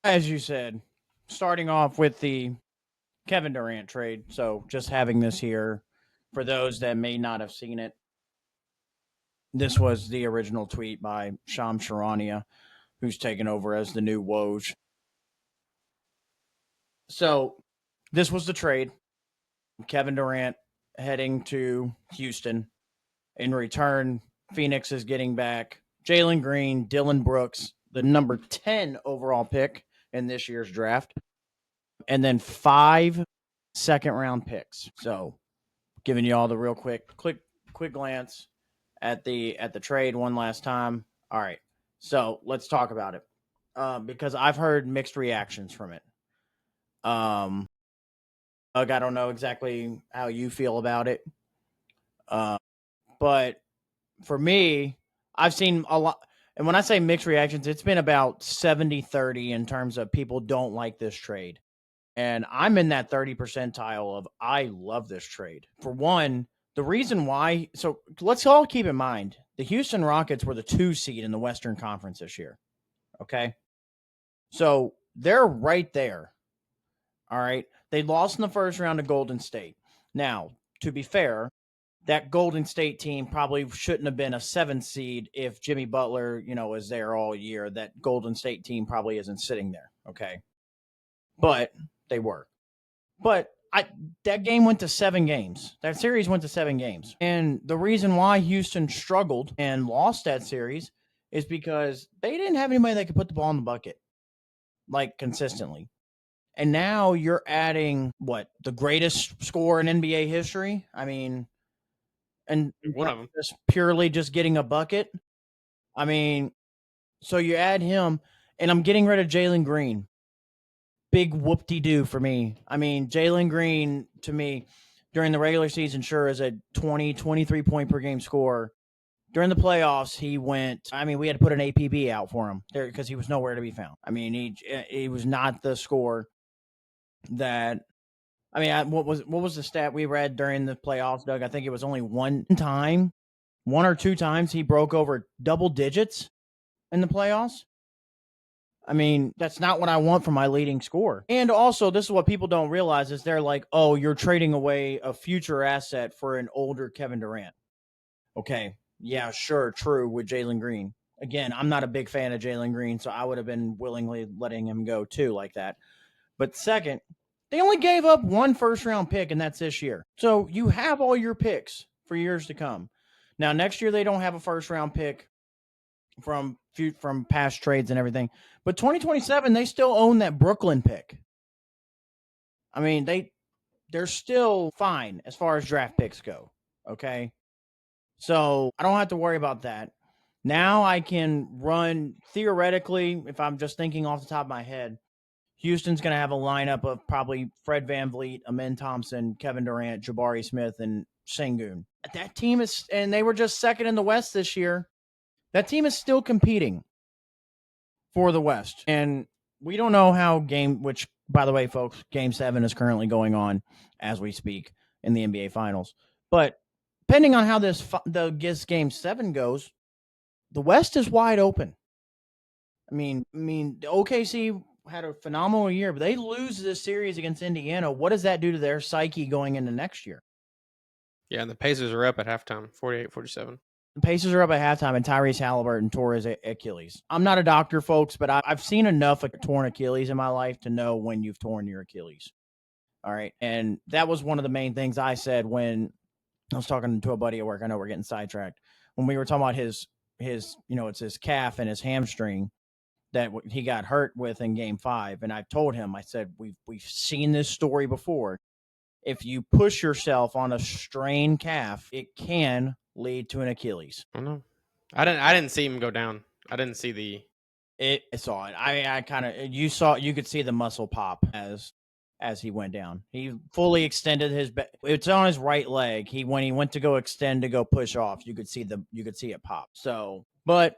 as you said, starting off with the Kevin Durant trade. So just having this here for those that may not have seen it. This was the original tweet by Sham Charania, who's taken over as the new Woj. So this was the trade. Kevin Durant heading to Houston. In return, Phoenix is getting back Jalen Green, Dylan Brooks, the number 10 overall pick in this year's draft, and then 5 second-round picks. So giving you all the real quick glance at the trade one last time. All right, so let's talk about it because I've heard mixed reactions from it. I don't know exactly how you feel about it, but for me, I've seen a lot. And when I say mixed reactions, it's been about 70-30 in terms of people don't like this trade. And I'm in that 30 percentile of I love this trade. For one, the reason why, so let's all keep in mind, the Houston Rockets were the 2 seed in the Western Conference this year. Okay. So they're right there. All right. They lost in the first round to Golden State. Now, to be fair, that Golden State team probably shouldn't have been a 7 seed if Jimmy Butler, is there all year. That Golden State team probably isn't sitting there. Okay. But they were. But that game went to 7 games. That series went to 7 games. And the reason why Houston struggled and lost that series is because they didn't have anybody that could put the ball in the bucket, like, consistently. And now you're adding, the greatest scorer in NBA history? I mean, and one of them. Just purely just getting a bucket? I mean, so you add him, and I'm getting rid of Jalen Green. Big whoop-de-doo for me. I mean, Jalen Green, to me, during the regular season, sure, is a 20, 23 point per game scorer. During the playoffs, he went. I mean, we had to put an APB out for him there because he was nowhere to be found. I mean, he was not the scorer that. I mean, what was the stat we read during the playoffs, Doug? I think it was only one or two times he broke over double digits in the playoffs. I mean, that's not what I want from my leading scorer. And also, this is what people don't realize is they're like, oh, you're trading away a future asset for an older Kevin Durant. Okay, yeah, sure, true with Jalen Green. Again, I'm not a big fan of Jalen Green, so I would have been willingly letting him go too like that. But second, they only gave up 1 first-round pick, and that's this year. So you have all your picks for years to come. Now, next year they don't have a first-round pick from past trades and everything. But 2027, they still own that Brooklyn pick. I mean, they're still fine as far as draft picks go. Okay. So I don't have to worry about that. Now I can run theoretically, if I'm just thinking off the top of my head, Houston's going to have a lineup of probably Fred VanVleet, Amen Thompson, Kevin Durant, Jabari Smith, and Sengun. That team is, and they were just second in the West this year. That team is still competing for the West. And we don't know how which, by the way, folks, Game 7 is currently going on as we speak in the NBA Finals. But depending on how this Game 7 goes, the West is wide open. I mean, the OKC had a phenomenal year, but they lose this series against Indiana. What does that do to their psyche going into next year? Yeah, and the Pacers are up at halftime, 48-47. The Pacers are up at halftime, and Tyrese Halliburton tore his Achilles. I'm not a doctor, folks, but I've seen enough of torn Achilles in my life to know when you've torn your Achilles. All right, and that was one of the main things I said when I was talking to a buddy at work. I know we're getting sidetracked. When we were talking about his it's his calf and his hamstring that he got hurt with in Game 5, and I told him, I said, we've seen this story before. If you push yourself on a strained calf, it can lead to an Achilles. Oh no, I didn't see him go down. I didn't see I saw it. I kind of you could see the muscle pop as he went down. He fully extended his it's on his right leg. When he went to go extend to go push off, you could see it pop. So, but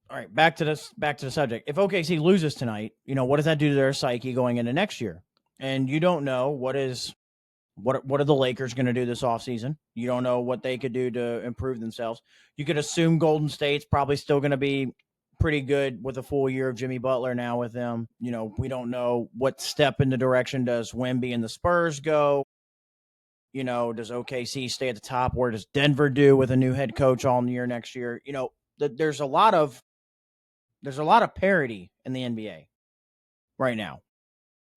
all right, back to the subject. If OKC loses tonight, what does that do to their psyche going into next year? And you don't know what are the Lakers going to do this offseason. You don't know what they could do to improve themselves. You could assume Golden State's probably still going to be pretty good with a full year of Jimmy Butler now with them. We don't know what step in the direction does Wemby and the Spurs go. Does OKC stay at the top? Where does Denver do with a new head coach all year next year? There's a lot of parity in the NBA right now.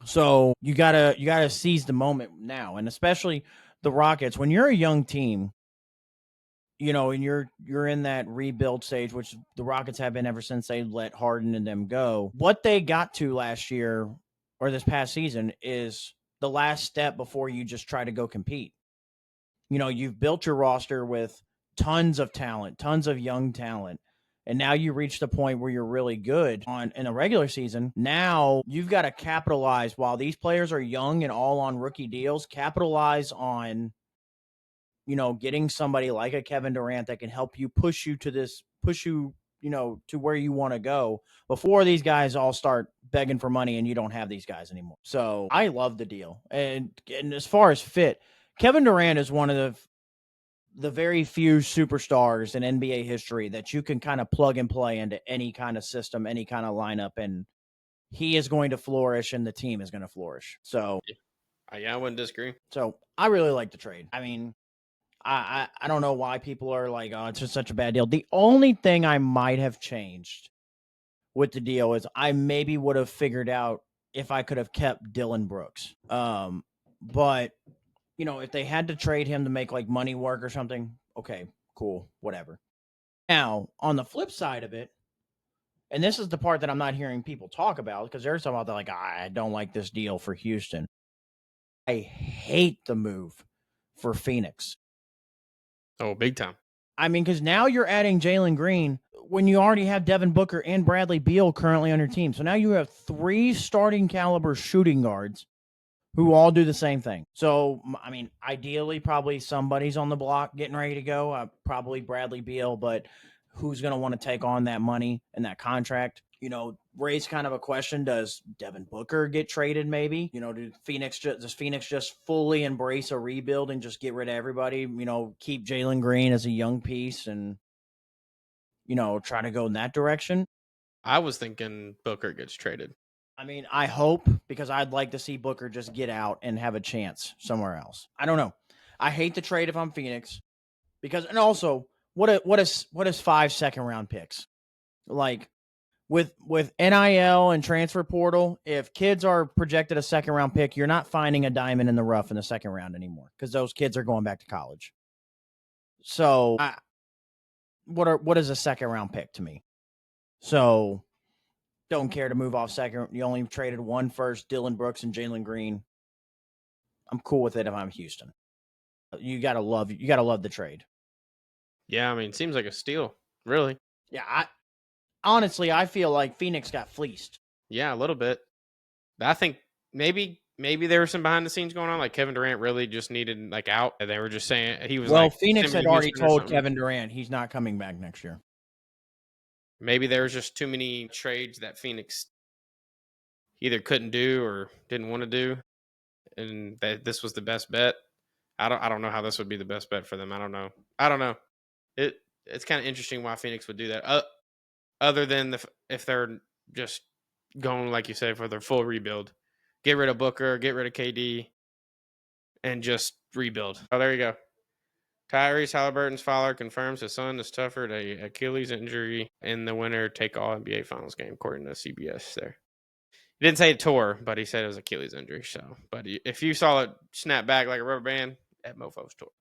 So you gotta seize the moment now, and especially the Rockets. When you're a young team, and you're in that rebuild stage, which the Rockets have been ever since they let Harden and them go. What they got to last year or this past season is the last step before you just try to go compete. You've built your roster with tons of talent, tons of young talent. And now you reach the point where you're really good in a regular season. Now you've got to capitalize while these players are young and all on rookie deals, capitalize on getting somebody like a Kevin Durant that can help you push you to where you want to go before these guys all start begging for money and you don't have these guys anymore. So I love the deal. And as far as fit, Kevin Durant is one of the very few superstars in NBA history that you can kind of plug and play into any kind of system, any kind of lineup, and he is going to flourish and the team is going to flourish. So yeah, I wouldn't disagree. So I really like the trade. I mean, I don't know why people are like, oh, it's just such a bad deal. The only thing I might have changed with the deal is I maybe would have figured out if I could have kept Dylan Brooks. But if they had to trade him to make like money work or something, okay, cool, whatever. Now, on the flip side of it, and this is the part that I'm not hearing people talk about because there's some out there like, I don't like this deal for Houston. I hate the move for Phoenix. Oh, big time. I mean, because now you're adding Jalen Green when you already have Devin Booker and Bradley Beal currently on your team. So now you have 3 starting caliber shooting guards who all do the same thing. So, I mean, ideally, probably somebody's on the block getting ready to go. Probably Bradley Beal, but who's going to want to take on that money and that contract? Raise kind of a question. Does Devin Booker get traded maybe? Does Phoenix just fully embrace a rebuild and just get rid of everybody? Keep Jalen Green as a young piece and, try to go in that direction? I was thinking Booker gets traded. I mean, I hope, because I'd like to see Booker just get out and have a chance somewhere else. I don't know. I hate the trade if I'm Phoenix and also what is 5 second-round picks? Like with NIL and transfer portal, if kids are projected a second-round pick, you're not finding a diamond in the rough in the second round anymore because those kids are going back to college. So, what is a second-round pick to me? So, don't care to move off second. You only traded 1 first, Dylan Brooks and Jalen Green. I'm cool with it if I'm Houston. You gotta love the trade. Yeah, I mean, it seems like a steal, really. Yeah, honestly, I feel like Phoenix got fleeced. Yeah, a little bit. I think maybe there was some behind the scenes going on. Like Kevin Durant really just needed like out, and they were just saying he was like. Phoenix had already told Kevin Durant he's not coming back next year. Maybe there was just too many trades that Phoenix either couldn't do or didn't want to do, and that this was the best bet. I don't know how this would be the best bet for them. I don't know. It's kind of interesting why Phoenix would do that. Other than if they're just going, like you said, for their full rebuild, get rid of Booker, get rid of KD, and just rebuild. Oh, there you go. Tyrese Halliburton's father confirms his son has suffered a Achilles injury in the winner take-all NBA Finals game, according to CBS. There, he didn't say it tore, but he said it was Achilles injury. So, but if you saw it snap back like a rubber band, that mofo's tore.